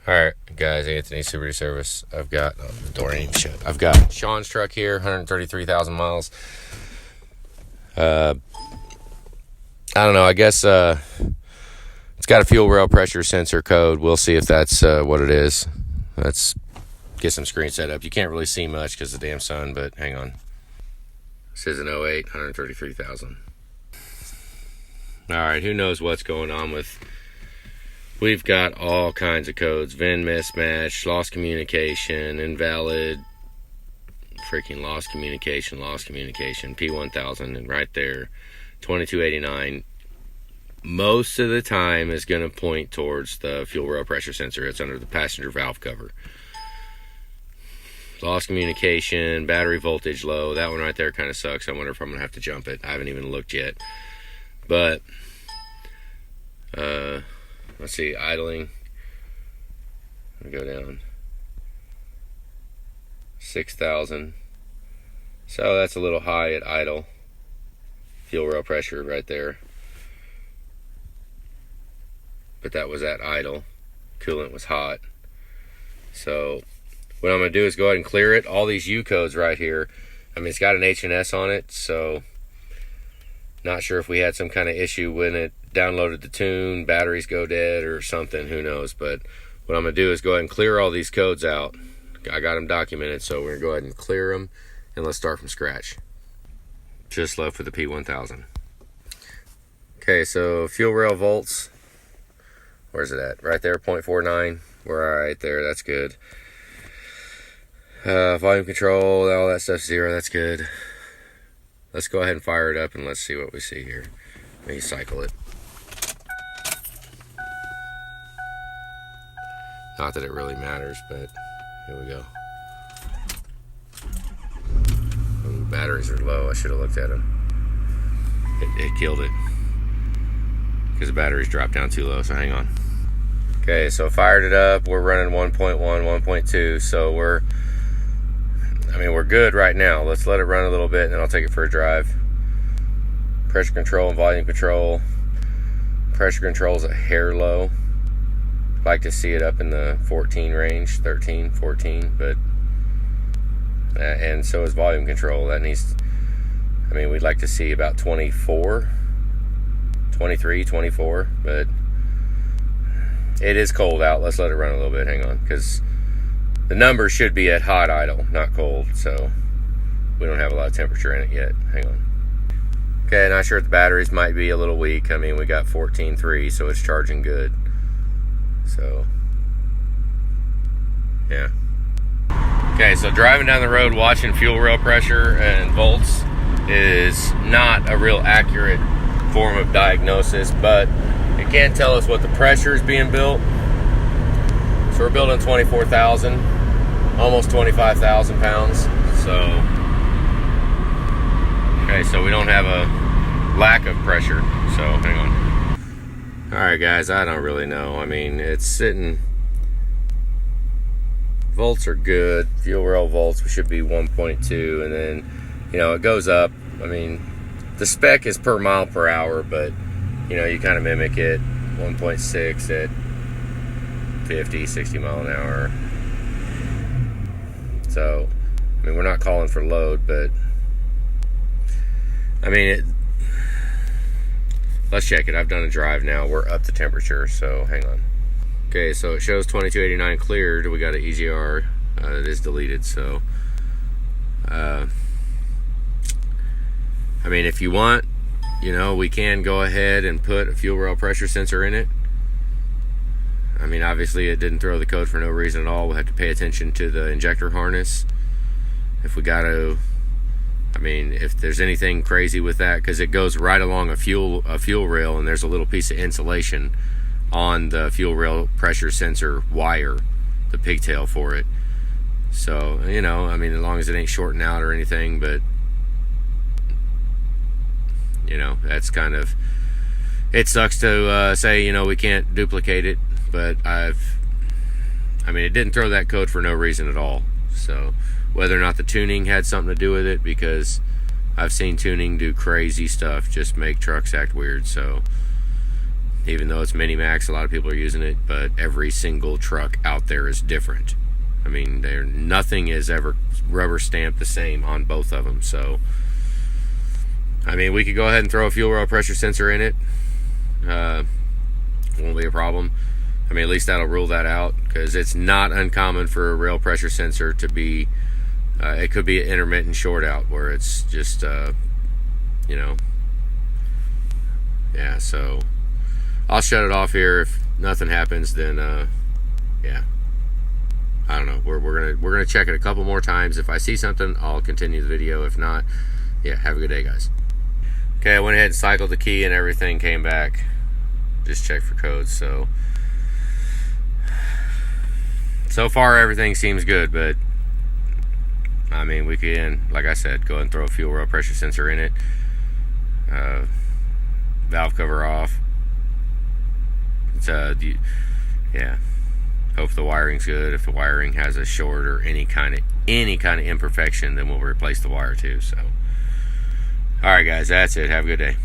Alright, guys, Anthony, Subaru Service. I've got, the door ain't even shut. I've got Shawns truck here, 133,000 miles. I don't know, I guess it's got a fuel rail pressure sensor code. We'll see if that's what it is. Let's get some screen set up. You can't really see much because of the damn sun, but hang on. This is an 08, 133,000. Alright, who knows what's going on with... We've got all kinds of codes. VIN mismatch, lost communication, invalid, freaking lost communication, P1000, and right there, 2289. Most of the time is going to point towards the fuel rail pressure sensor. It's under the passenger valve cover. Lost communication, battery voltage low. That one right there kind of sucks. I wonder if I'm going to have to jump it. I haven't even looked yet. But, let's see, idling. I'm gonna go down 6,000. So that's a little high at idle. Fuel rail pressure right there. But that was at idle. Coolant was hot. So what I'm gonna do is go ahead and clear it. All these U codes right here. I mean, it's got an H&S on it, so not sure if we had some kind of issue when it downloaded the tune, batteries go dead or something, who knows. But what I'm going to do is go ahead and clear all these codes out. I got them documented, so we're going to go ahead and clear them, and let's start from scratch. Just left with the P1000. Okay, so fuel rail volts. Where's it at? Right there, 0.49. We're all right there, that's good. Volume control, all that stuff's 0, that's good. Let's go ahead and fire it up and let's see what we see here. Let me cycle it. Not that it really matters, but here we go. Ooh, batteries are low. I should have looked at them. It killed it because the batteries dropped down too low, so hang on. Okay, so fired it up. We're running 1.1, 1.2, so we're good right now. Let's let it run a little bit and then I'll take it for a drive. Pressure control and volume control. Pressure control is a hair low. Like to see it up in the 14 range, 13, 14, but and so is volume control. That needs, we'd like to see about 24, 23, 24, but it is cold out. Let's let it run a little bit. Hang on, because the number should be at hot idle, not cold, so we don't have a lot of temperature in it yet. Hang on. Okay, not sure if the batteries might be a little weak. We got 14.3, so it's charging good. So, yeah. Okay, so driving down the road watching fuel rail pressure and volts is not a real accurate form of diagnosis, but it can tell us what the pressure is being built. So we're building 24,000, almost 25,000 pounds. So, okay, so we don't have a lack of pressure. So hang on. All right, guys, I don't really know. It's sitting. Volts are good. Fuel rail volts should be 1.2, and then, it goes up. The spec is per mile per hour, but you kind of mimic it. 1.6 at 50, 60 mile an hour. So, we're not calling for load, but let's check it. I've done a drive now. We're up to temperature, so hang on. Okay, so it shows 2289 cleared. We got an EGR that is deleted, so if you want, we can go ahead and put a fuel rail pressure sensor in it. Obviously it didn't throw the code for no reason at all. We'll have to pay attention to the injector harness if we got to. If there's anything crazy with that, because it goes right along a fuel rail, and there's a little piece of insulation on the fuel rail pressure sensor wire, the pigtail for it. So, as long as it ain't shorting out or anything, but, that's kind of, it sucks to say, we can't duplicate it, but it didn't throw that code for no reason at all. So, whether or not the tuning had something to do with it, because I've seen tuning do crazy stuff, just make trucks act weird. So, even though it's Mini-Max, a lot of people are using it, but every single truck out there is different. I mean, nothing is ever rubber stamped the same on both of them. So, I mean, we could go ahead and throw a fuel rail pressure sensor in it. Won't be a problem. I mean, at least that'll rule that out, because it's not uncommon for a rail pressure sensor to be, it could be an intermittent short out where it's just, you know, yeah. So I'll shut it off here. If nothing happens, then yeah, I don't know. We're gonna check it a couple more times. If I see something, I'll continue the video. If not, yeah, have a good day, guys. Okay, I went ahead and cycled the key and everything came back. Just check for codes. So far everything seems good, but I mean, we can, like I said, go ahead and throw a fuel rail pressure sensor in it. Valve cover off. It's yeah. Hope the wiring's good. If the wiring has a short or any kind of imperfection, then we'll replace the wire too. So, all right, guys, that's it. Have a good day.